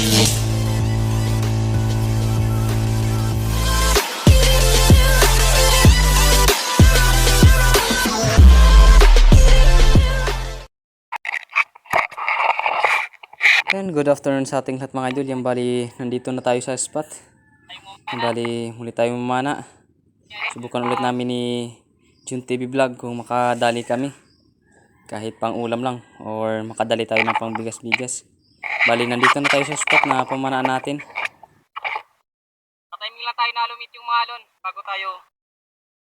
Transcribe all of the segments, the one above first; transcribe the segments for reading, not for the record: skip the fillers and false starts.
And good afternoon sa ating lahat mga idol. Yan bali, nandito na tayo sa spot. Yan bali, muli tayo mamana. Subukan ulit namin ni Jun TV Vlog kung makadali kami. Kahit pang ulam lang or makadali tayo ng pang bigas-bigas. Bali, nandito na tayo sa spot na pamanaan natin. Patiming lang tayo na lumit yung malon bago tayo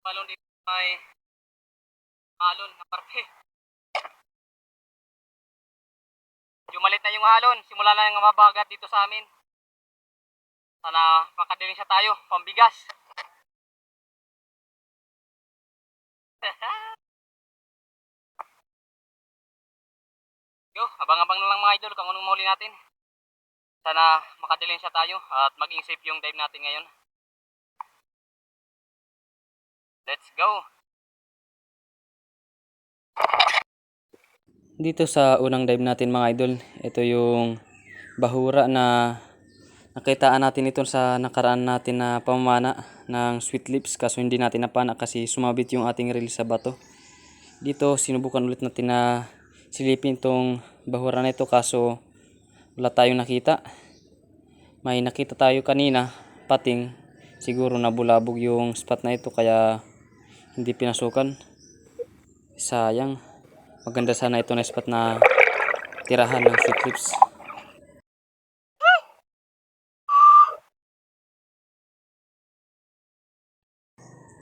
malon dito may malon na parte. Jumalit na yung halon, simula na yung mabagat dito sa amin. Sana makadiling siya tayo, pambigas. Yo, abang-abang na lang mga idol kung anong mahuli natin. Sana makadiling siya tayo at maging safe yung dive natin ngayon. Let's go! Dito sa unang dive natin mga idol, ito yung bahura na nakitaan natin ito sa nakaraan natin na pamamana ng sweet lips, kaso hindi natin napana kasi sumabit yung ating reel sa bato. Dito sinubukan ulit natin na silipin itong bahura na ito kaso wala tayong nakita. May nakita tayo kanina, pating, siguro nabulabog yung spot na ito kaya hindi pinasukan. Sayang. Maganda sana ito na spot na tirahan ng sweet lips.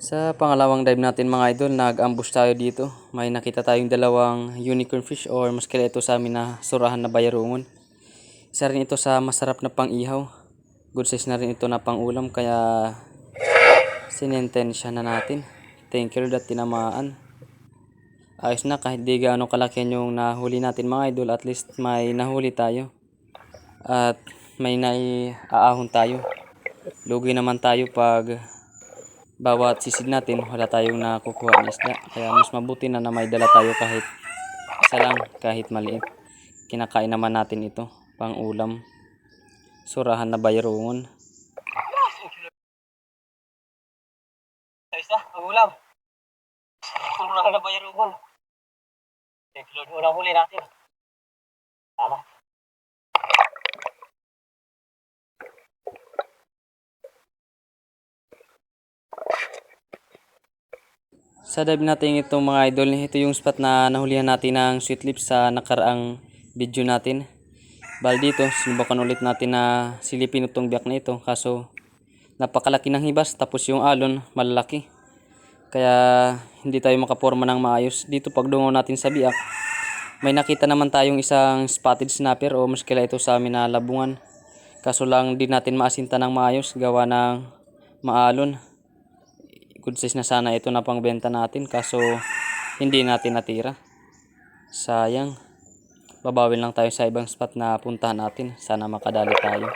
Sa pangalawang dive natin mga idol, nag-ambush tayo dito. May nakita tayong dalawang unicorn fish or mas kila ito sa amin na surahan na bayarungon. Isa rin ito sa masarap na pang-ihaw. Good size na rin ito na pang-ulam kaya sinintensya na natin. Thank you at tinamaan. Ayos na kahit di gaano kalakihan yung nahuli natin mga idol, at least may nahuli tayo. At may naiaahon tayo. Lugi naman tayo pag bawat sisid natin wala tayong nakukuha na isda. Kaya mas mabuti na may dala tayo kahit isa lang, kahit maliit. Kinakain naman natin ito, pang ulam. Surahan na bayarungon. Isa, ang ulam. Surahan na bayarungon. Thank you Lord, unang huli natin. Tama. Sa dive natin ito mga idol, ito yung spot na nahulihan natin ng sweet lips sa nakaraang video natin. Bali dito, sinubukan ulit natin na silipin itong biyak na ito kaso napakalaki ng hibas tapos yung alon malalaki. Kaya hindi tayo makaporma ng maayos. Dito pagdungaw natin sa biyak, may nakita naman tayong isang spotted snapper o maskila ito sa amin na labungan. Kaso lang di natin maasinta ng maayos gawa ng maalon. Good size na sana ito na pangbenta natin kaso hindi natin natira. Sayang. Babawin lang tayo sa ibang spot na puntahan natin. Sana makadali tayo.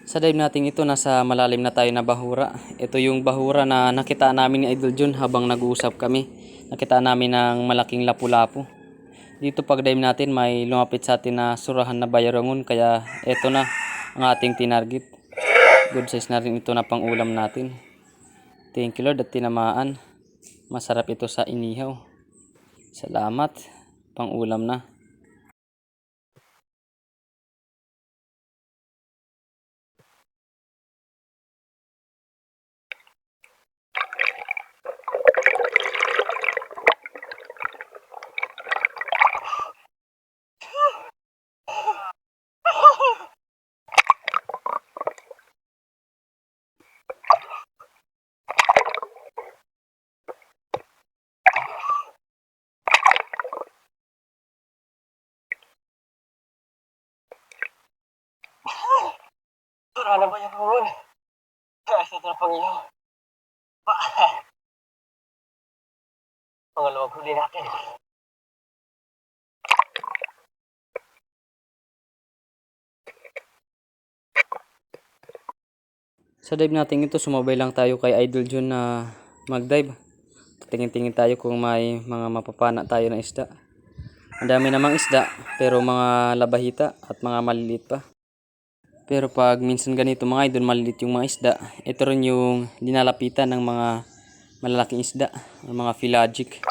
Sa dive natin ito, nasa malalim na tayo na bahura. Ito yung bahura na nakita namin ni Idol Jun habang nag-uusap kami. Nakita namin ng malaking lapu-lapu. Dito pag dive natin may lumapit sa atin na surahan na bayarungon kaya ito na ang ating tinarget. Good size na rin ito na pang ulam natin. Thank you Lord at tinamaan. Masarap ito sa inihaw. Salamat. Pang ulam na. Surahan na bayarungon. Ito na pang-ihaw. Pangalawang huli natin. Sa dive natin ito, sumabay lang tayo kay Idol Jun na mag-dive. tingin-tingin tayo kung may mga mapapana tayo na isda. Ang dami namang isda, pero mga labahita at mga maliliit pa. Pero pag minsan ganito mga idol, maliliit yung mga isda, ito rin yung linalapitan ng mga malalaking isda, ng mga pelagic.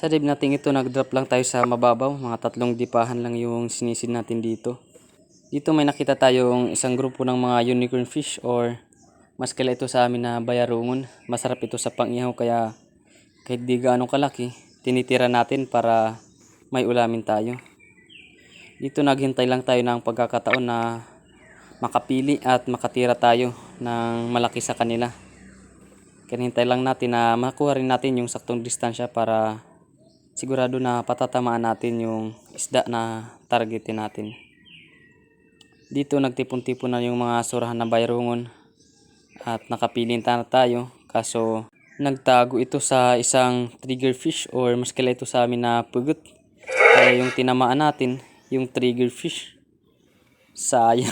Sa dib natin ito, nag-drop lang tayo sa mababaw. Mga 3 dipahan lang yung sinisid natin dito. Dito may nakita tayong isang grupo ng mga unicorn fish or mas kila ito sa amin na bayarungon. Masarap ito sa pang-ihaw kaya kahit di gaano kalaki, tinitira natin para may ulamin tayo. Dito naghintay lang tayo ng pagkakataon na makapili at makatira tayo ng malaki sa kanila. Kinihintay lang natin na makuha rin natin yung saktong distansya para sigurado na patatamaan natin yung isda na targetin natin. Dito nagtipon-tipon na yung mga surahan na bayarungon at nakapilin na tayo, kaso nagtago ito sa isang trigger fish or mas kila ito sa amin na pugot. Kaya yung tinamaan natin, yung trigger fish, sayang.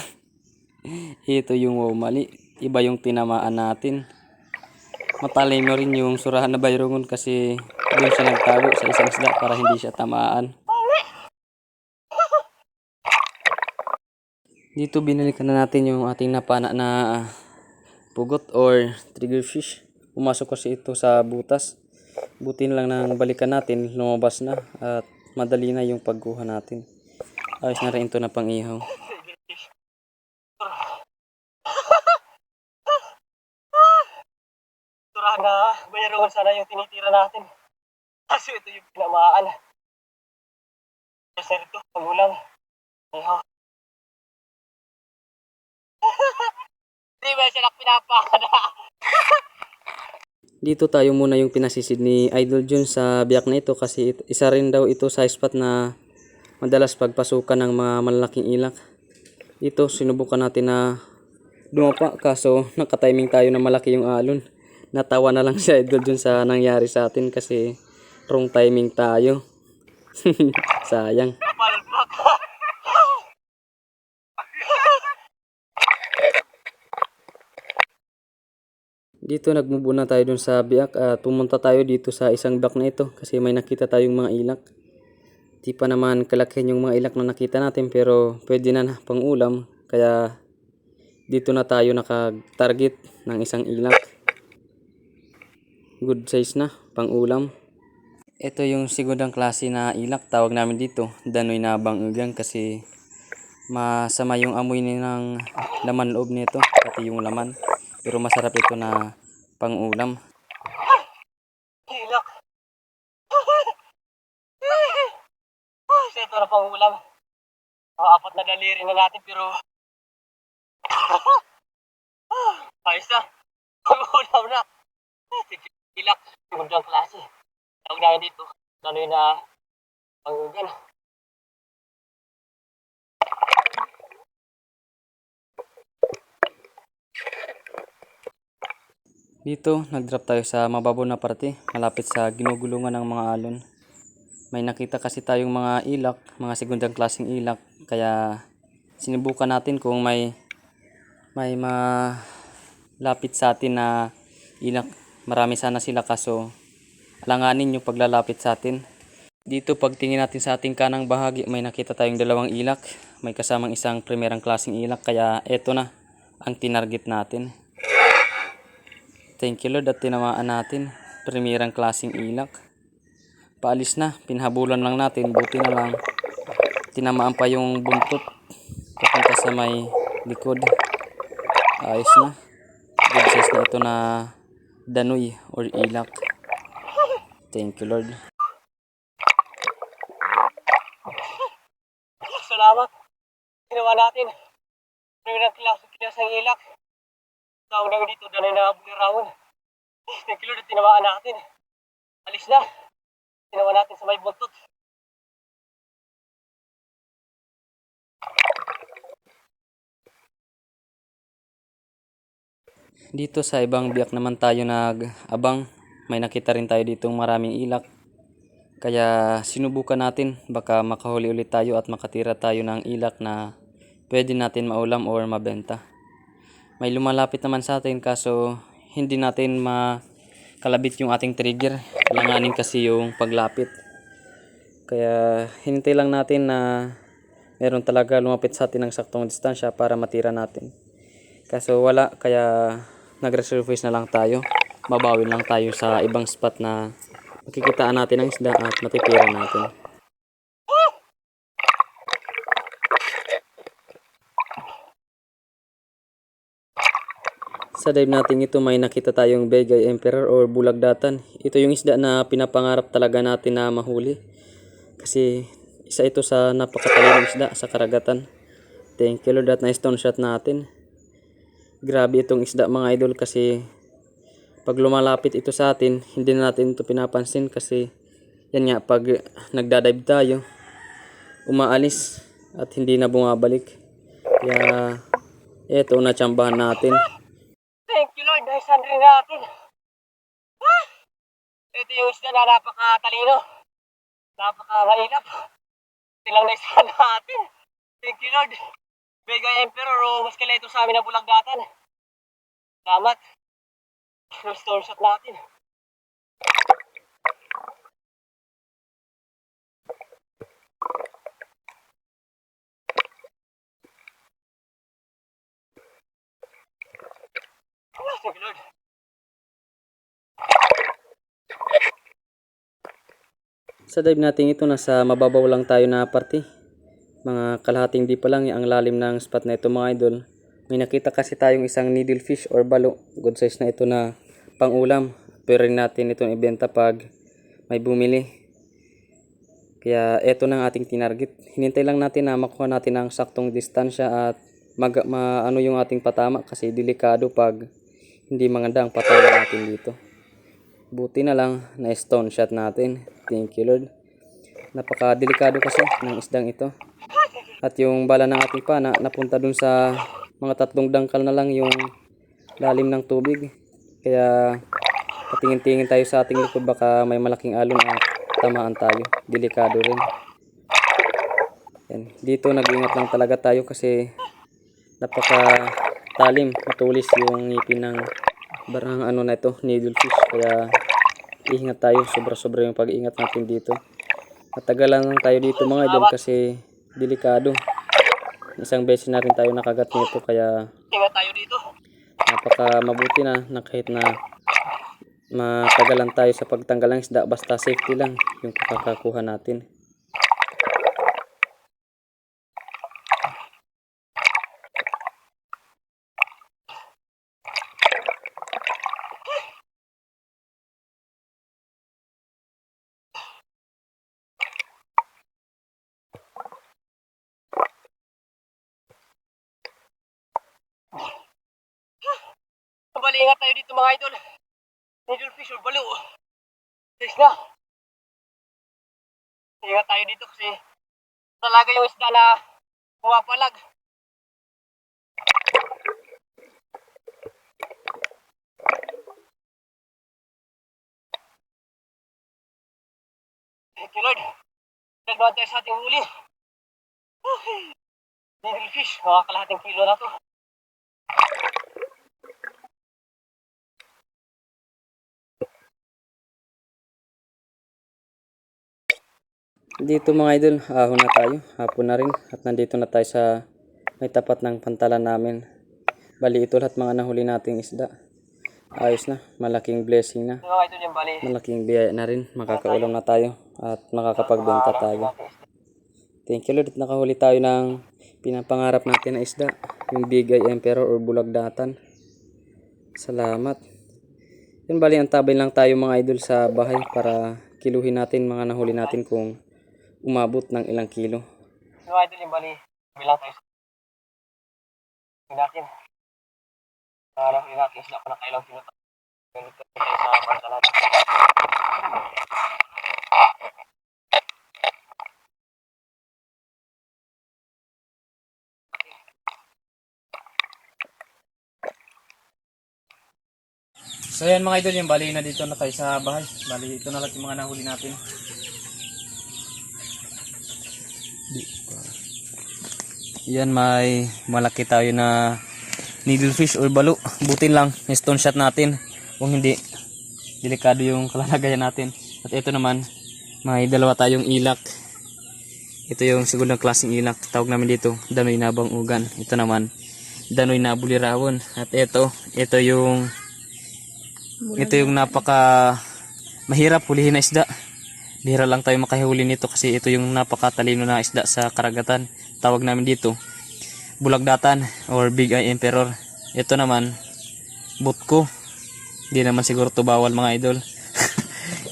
Ito yung mali, iba yung tinamaan natin. Matalay mo rin yung surahan na bayarungon kasi doon siya nagtago sa isang isda para hindi siya tamaan. Dito binalikan na natin yung ating napana na pugot or trigger fish. Pumasok kasi ito sa butas. Buti lang nang balikan natin, lumabas na at madali na yung pagkuha natin. Ayos na rin ito na pang-ihaw. Surahan na bayarungan sana yung tinitira natin. Kasi ito yung pinamaan. Kasi ito, pangulang. Ayaw. Hindi ba siya pinapakada? Dito tayo muna yung pinasisid ni Idol Jun sa biyak na ito kasi isa rin daw ito sa spot na madalas pagpasukan ng mga malalaking ilak. Dito sinubukan natin na dumapa kaso nakatiming tayo na malaki yung alon. Natawa na lang si Idol Jun sa nangyari sa atin kasi wrong timing tayo. Sayang. Palpak. Dito nagmubo na tayo dun sa biak at pumunta tayo dito sa isang biak na ito kasi may nakita tayong mga ilak. Di pa naman kalakihan yung mga ilak na nakita natin pero pwede na pang ulam kaya dito na tayo naka-target ng isang ilak. Good size na pang ulam. Ito yung segundang klase na ilak, tawag namin dito danoy na bangugang kasi masama yung amoy ng laman loob nito pati yung laman. Pero masarap ito na pang-ulam. Hilak. Kasi ito na pang ulam. Mga 4 na daliri na natin pero ayos na. Pang ulam na. Hilak. Magandang klase. Tawag namin dito. Danoy na pangugan. Dito, nag-drop tayo sa mababaw na parte, malapit sa ginugulungan ng mga alon. May nakita kasi tayong mga ilak, mga segundang klaseng ilak, kaya sinubukan natin kung may malapit sa atin na ilak. Marami sana sila kaso alanganin yung paglalapit sa atin. Dito pagtingin natin sa ating kanang bahagi, may nakita tayong 2 ilak, may kasamang isang primerang klaseng ilak, kaya eto na ang tinarget natin. Thank you Lord at tinamaan natin. Primerang klaseng ilak. Paalis na. Pinhabulan lang natin. Buti na lang. Tinamaan pa yung buntot. Papunta sa may likod. Ayos na. Good size na ito na danoy or ilak. Thank you Lord. Salamat. Ginawa natin. Primerang klaseng ilak. Tawag namin dito, danoy na bulirawan. Thank you Lord, tinamaan natin. Alis na. Tinawa natin sa may buntot. Dito sa ibang biyak naman tayo nag-abang. may nakita rin tayo ditong maraming ilak. Kaya sinubukan natin, baka makahuli ulit tayo at makatira tayo ng ilak na pwede natin maulam or mabenta. May lumalapit naman sa atin kaso hindi natin makalabit yung ating trigger. Langanin kasi yung paglapit. Kaya hinintay lang natin na meron talaga lumapit sa atin ng saktong distansya para matira natin. Kaso wala, kaya nag-resurface na lang tayo. Babawin lang tayo sa ibang spot na makikitaan natin ng isda at matitira natin. Sa dive natin ito may nakita tayong Begay Emperor or bulagdatan. Ito yung isda na pinapangarap talaga natin na mahuli. Kasi isa ito sa napakatalinong isda sa karagatan. Thank you Lord at na-stone shot natin. Grabe itong isda mga idol kasi pag lumalapit ito sa atin, hindi na natin ito pinapansin kasi yan nga, pag nagdadive tayo, umaalis at hindi na bumabalik. Kaya eto, natsambahan natin. Thank you Lord, naisan rin natin. Ito yung isda na napakatalino. Napakamailap. Ito lang naisan natin. Thank you Lord. Begay Emperor o Muskeleto sa amin ang bulagdatan. Salamat. Storm shot natin. Thank you Lord. Sa dive natin ito, nasa mababaw lang tayo na parte. Mga kalahating di pa lang ang lalim ng spot na ito mga idol. May nakita kasi tayong isang needlefish or balo. Good size na ito na pang-ulam. Pwede rin natin itong ibenta pag may bumili. Kaya ito na ang ating tinarget. Hinintay lang natin na makuha natin ang saktong distansya at ano yung ating patama kasi delikado pag hindi maganda ang patama natin dito. Buti na lang na stone shot natin. Thank you Lord. Napaka-delikado kasi ng isdang ito. At yung bala ng ating pana napunta dun sa mga 3 dangkal na lang yung lalim ng tubig. Kaya patingin-tingin tayo sa ating likod, baka may malaking alon at tamaan tayo. Delikado rin. Yan. Dito nag-iingat lang talaga tayo kasi napaka-talim, matulis yung ngipin ng barang na ito, needlefish. Kaya iingat tayo, sobra-sobra yung pag-iingat natin dito. Matagalan lang tayo dito mga idol kasi delikado. Isang beses na rin tayo nakagat nito kaya Ingat tayo dito. napaka mabuti na kahit na matagalan tayo sa pagtanggal ng isda, basta safety lang yung kakakuha natin. Bali, ingat tayo dito mga idol. Needlefish or balo. Guys na. Ingat tayo dito kasi talaga yung isda na pumapalag. Thank you Lord. Nagbawan tayo sa ating huli. Needlefish, mga kalahating kilo na to. Dito mga idol, ahon na tayo, hapon na rin at nandito na tayo sa may tapat ng pantalan namin. Bali ito lahat mga nahuli nating isda. Ayos na, malaking blessing na. Mga idol yung bali. Malaking biyaya na rin, makakaulam na tayo at makakapagbenta tayo. Thank you Lord at nakahuli tayo ng pinapangarap natin na isda, yung Begay Emperor or bulagdatan. Salamat. Yun, bali ang tabay lang tayo mga idol sa bahay para kiluhin natin mga nahuli natin kung umabot ng ilang kilo. Mga idol yung bali. Bilang tayo sa natin. Parang natin sila pa na kailang kilo. Ganito tayo sa pantalan. So yan mga idol, yung bali na dito na tayo sa bahay. Bali ito na lang yung mga nahuli natin. Yan, may malaki tayo na needlefish or balo. Butin lang, stone shot natin. Kung hindi, delikado yung kalalagayan natin. At ito naman, may dalawa tayong ilak. Ito yung segundang klaseng ilak. Tawag namin dito, danoy na bangugan. Ito naman, danoy na bulirawon. At ito yung napaka mahirap hulihin na isda. Bihira lang tayo makahuli nito kasi ito yung napakatalino na isda sa karagatan. Tawag namin dito bulagdatan or big eye emperor. Ito naman butko. Hindi naman siguro to bawal mga idol.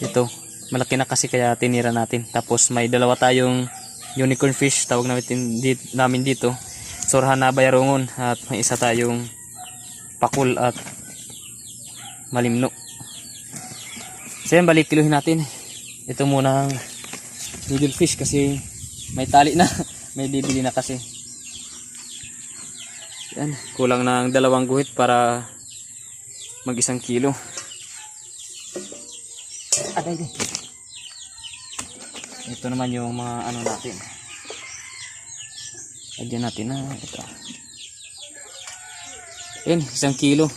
Ito malaki na kasi kaya tinira natin. Tapos may dalawa tayong unicorn fish, tawag namin dito Surhan na Bayarongon. At may isa tayong pakul at malimno. So yan, balik kiluhin natin. Ito muna ang needlefish kasi may tali na. May bibili na kasi. Yan, kulang ng 2 guhit para mag 1 kilo. Aday. Ito naman yung mga ano natin. Lagyan natin na ito. Yan, 1 kilo.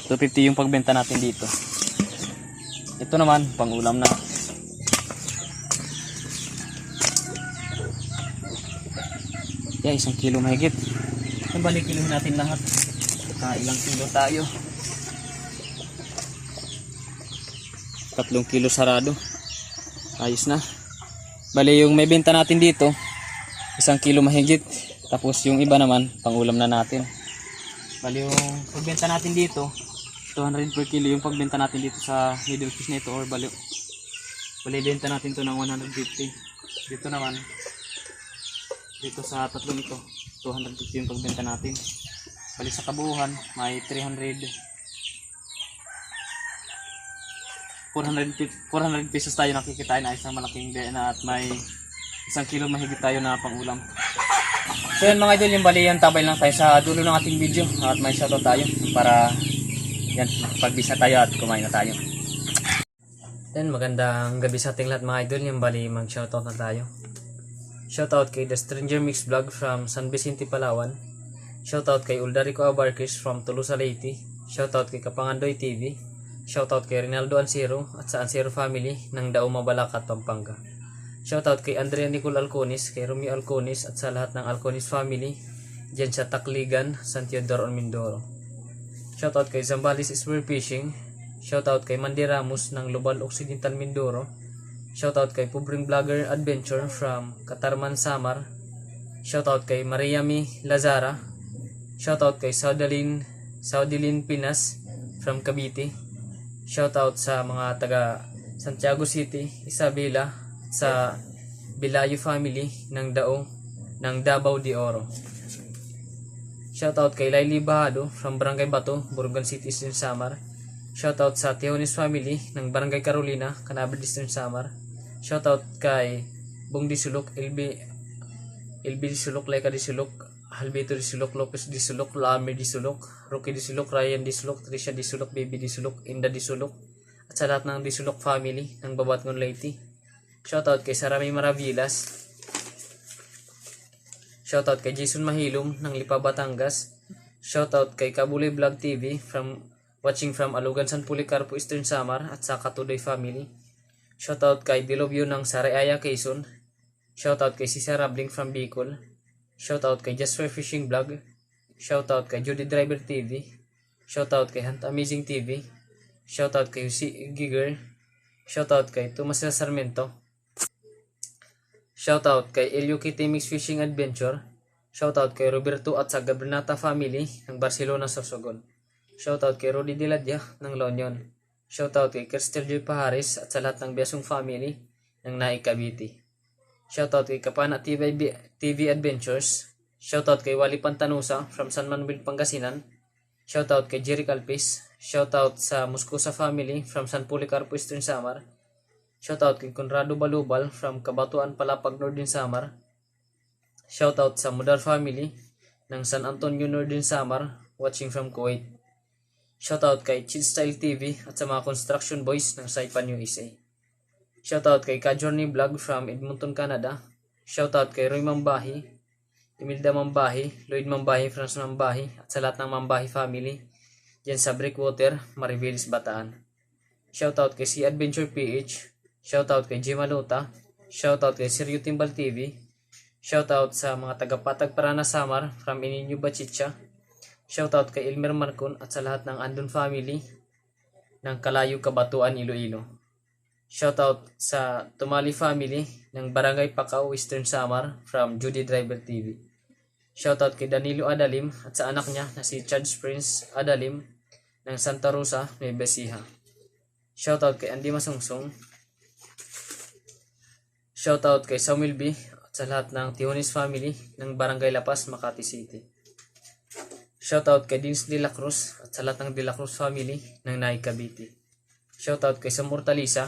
250 yung pagbenta natin dito. Ito naman, pang ulam na. Yan, 1 kilo mahigit. Yan, balik kilohin natin lahat. Ilang kilo tayo? 3 kilo sarado. Ayos na. Bali yung may benta natin dito, 1 kilo mahigit. Tapos yung iba naman, pang ulam na natin. Bali yung pagbenta natin dito, 200 per kilo yung pagbenta natin dito sa needlefish na ito or bali benta natin to ng 150. Dito naman, dito sa tatlong ito, 250 yung pagbenta natin. Bali sa kabuuan, may 400 pesos tayo nakikitain na isang malaking bena at may 1 kilo mahigit tayo na pang ulam. So yan mga idol, yung bali yan, tabay lang tayo sa dulo ng ating video at may shoutout tayo para yan, pagbisa tayo at kumain na tayo. Then magandang gabi sa ating lahat mga idol, yung bali mag shoutout na tayo. Shoutout kay The Stranger Mix Vlog from San Vicente, Palawan. Shoutout kay Uldarico Abarkis from Tolosa, Leyte. Shoutout kay Kapangandoy TV. Shoutout kay Rinaldo Ansero at sa Ansero family ng Dauma, Balacat, Pampanga. Shoutout kay Andrea Nicole Alconis, kay Romeo Alconis at sa lahat ng Alconis family dyan sa Tacligan, San Teodoro, Mindoro. Shoutout kay Zambales Spearfishing. Shoutout kay Mandy Ramos ng Lubal Occidental, Mindoro. Shoutout kay Pubring Vlogger Adventure from Katarman, Samar. Shoutout kay Mariami Lazara. Shoutout kay Saudilin Pinas from Cavite. Shoutout sa mga taga Santiago City, Isabela, sa Bilayo family ng Davao de Oro. Shoutout kay Laili Bahado from Barangay Bato, Burugan City, Eastern Samar. Shoutout sa Teonis family ng Barangay Carolina, Canaber, Eastern Samar. Shoutout kay Bong Disulok, LB Disulok, Laika Disulok, Halbeto Disulok, Lopez Disulok, Lamer Disulok, Rocky Disulok, Ryan Disulok, Trisha Disulok, Baby Disulok, Inda Disulok, at sa lahat ng Disulok family ng Babatngon, Leyte. Shoutout kay Sarami Maravillas. Shoutout kay Jason Mahilom ng Lipa, Batangas. Shoutout kay Kabulay Vlog TV watching from Alugan, San Policarpo, Eastern Samar at sa Katudoy family. Shoutout kay Dilobio ng Sariaya, Quezon. Shoutout kay Cesar Rabling from Bicol. Shoutout kay Jasper Fishing Vlog. Shoutout kay Judy Driver TV. Shoutout kay Hunt Amazing TV. Shoutout kay Usi Giger. Shoutout kay Tomas Sarmiento. Shoutout kay Elio Kitty Mix Fishing Adventure. Shoutout kay Roberto at sa Gabernata family ng Barcelona, Sorsogon. Shoutout kay Rudy Diladya ng La Union. Shoutout kay Kirstel Joy Pahares at sa lahat ng Biasong family ng Naik, Cavite. Shoutout kay Kapana TV Adventures. Shoutout kay Wally Pantanusa from San Manuel, Pangasinan. Shoutout kay Jerry Calpis. Shoutout sa Muscosa family from San Policarpo, Eastern Samar. Shoutout kay Conrado Balubal from Cabatuan, Palapag, Northern Samar. Shoutout sa Mudar family ng San Antonio, Northern Samar, watching from Kuwait. Shoutout kay Chill Style TV at sa mga construction boys ng Saipan USA. Shoutout kay Kajorni Vlog from Edmonton, Canada. Shoutout kay Roy Mambahi, Imelda Mambahi, Lloyd Mambahi, Franz Mambahi at sa lahat ng Mambahi family dyan sa Breakwater, Mariveles, Bataan. Shoutout kay Si Adventure PH. Shoutout kay Jim Malota. Shoutout kay Sergio Timbal TV. Shoutout sa mga taga-Patag Parana Samar from Ininyo Bachicha. Shoutout kay Elmer Marcon at sa lahat ng Andon family ng Kalayo, Kabatuan, Iloilo. Shoutout sa Tumali family ng Barangay Pacao, Western Samar from Judy Driver TV. Shoutout kay Danilo Adalim at sa anak niya na si Chad Prince Adalim ng Santa Rosa, Nueva Ecija. Shoutout kay Andy Masungsong. Shoutout kay Samuel B at sa lahat ng Tijones family ng Barangay Lapas, Makati City. Shoutout kay Dins De La Cruz at sa lahat ng De La Cruz family ng Naik, Cavite. Shoutout kay Sam Mortalisa.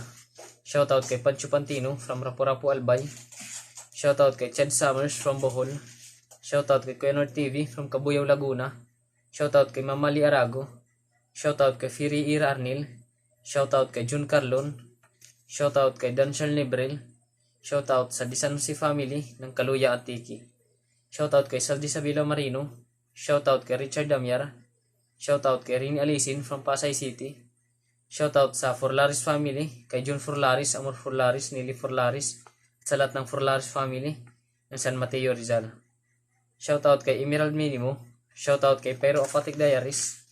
Shoutout kay Pancho Pantino from Rapu-Rapu, Albay. Shoutout kay Chad Summers from Bohol. Shoutout kay Quenor TV from Cabuyao, Laguna. Shoutout kay Mamali Arago. Shoutout kay Firi Ira Arnil. Shoutout kay Jun Carlon. Shoutout kay Danshal Nebrel. Shoutout sa Disansi family ng Kaluya, Antiki. Shoutout kay Saldi Sabilo Marino. Shoutout kay Richard Damiar. Shoutout kay Rini Alisin from Pasay City. Shoutout sa Forlaris family, kay John Forlaris, Amor Forlaris, Nili Forlaris, sa lahat ng Forlaris family ng San Mateo, Rizal. Shoutout kay Emerald Minimo. Shoutout kay Pero Aquatic Diaries.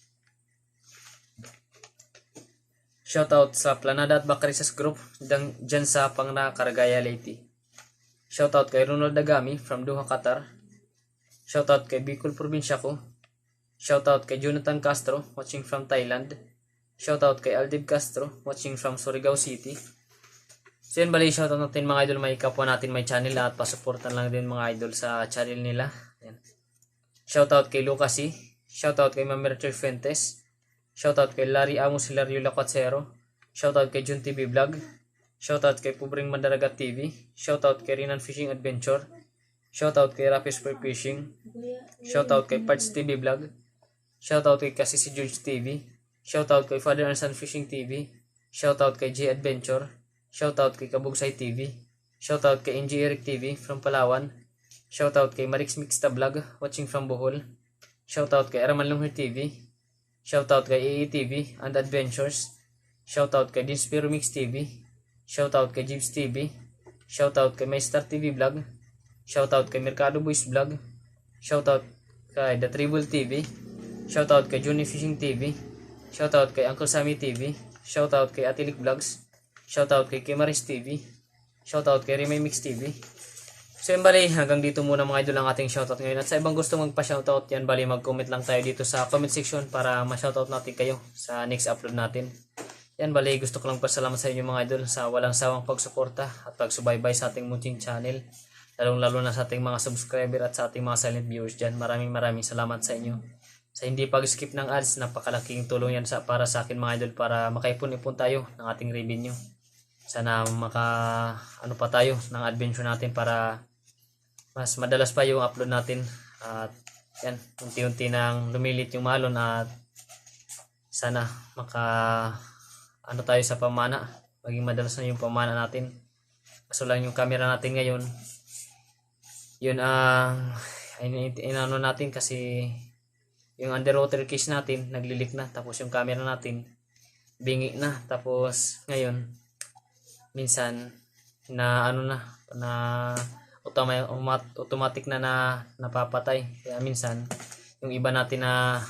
Shoutout sa Planada at Bacarisas Group dyan sa Pangna, Caragaya, Leyte. Shoutout kay Ronald Dagami from Doha, Qatar. Shoutout kay Bicol Probinsya ko. Shoutout kay Jonathan Castro, watching from Thailand. Shoutout kay Aldib Castro, watching from Surigao City. So yun, bali, shoutout natin mga idol, may kapwa natin may channel at pasuportan lang din mga idol sa channel nila. Yan. Shoutout kay Lucas C. Shoutout kay Ma'am Mercher Fuentes. Shoutout kay Larry Amos Hilario Lacuatsero. Shoutout kay Jun TV Vlog. Shoutout kay Pubring Mandaragat TV. Shoutout kay Rinan Fishing Adventure. Shoutout kay Rapis for Fishing. Shoutout kay Parts TV Vlog. Shoutout kay Kasisi George TV. Shoutout kay Father and Son Fishing TV. Shoutout kay J Adventure. Shoutout kay Kabugsay TV. Shoutout kay NG Eric TV from Palawan. Shoutout kay Marix Mixta Vlog, watching from Bohol. Shoutout kay Araman Lunghir TV. Shoutout kay AA TV and Adventures. Shoutout kay Dinspiro Mix TV. Shoutout kay Jibs TV. Shoutout kay MyStar TV Vlog. Shoutout kay Mercado Boys Vlog. Shoutout kay The Tribal TV. Shoutout kay Johnny Fishing TV. Shoutout kay Uncle Sammy TV. Shoutout kay Atilik Vlogs. Shoutout kay Kimaris TV. Shoutout kay Remay Mix TV. So yan bali, hanggang dito muna mga idol ang ating shoutout ngayon. At sa ibang gusto magpa-shoutout, yan bali, mag-comment lang tayo dito sa comment section para ma-shoutout natin kayo sa next upload natin. Yan bali, gusto ko lang pasalamat sa inyo mga idol sa walang sawang pagsuporta at pagsubaybay sa ating munting channel. Lalong-lalo na sa ating mga subscriber at sa ating mga silent viewers dyan. Maraming salamat sa inyo. Sa hindi pag-skip ng ads, napakalaking tulong yan para sa akin mga idol para makaipon-ipon tayo ng ating revenue. Sana ano pa tayo ng adventure natin para mas madalas pa yung upload natin. At yan, unti-unti nang lumilit yung malon at sana ano tayo sa pamana. Maging madalas na yung pamana natin. Kaso lang yung camera natin ngayon, yun inano natin kasi yung underwater case natin naglilik na, tapos yung camera natin bingi na, tapos ngayon minsan na automatic na napapatay, kaya minsan yung iba natin na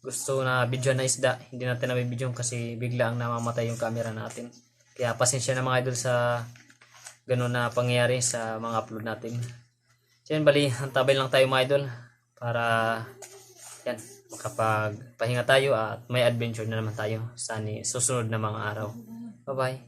gusto na video na isda hindi natin nabibidyo kasi bigla ang namamatay yung camera natin. Kaya pasensya na mga idol sa ganun na pangyayari sa mga upload natin. So yan bali, antabay lang tayo mga idol para yan, makapagpahinga tayo at may adventure na naman tayo sa susunod na mga araw. Bye bye.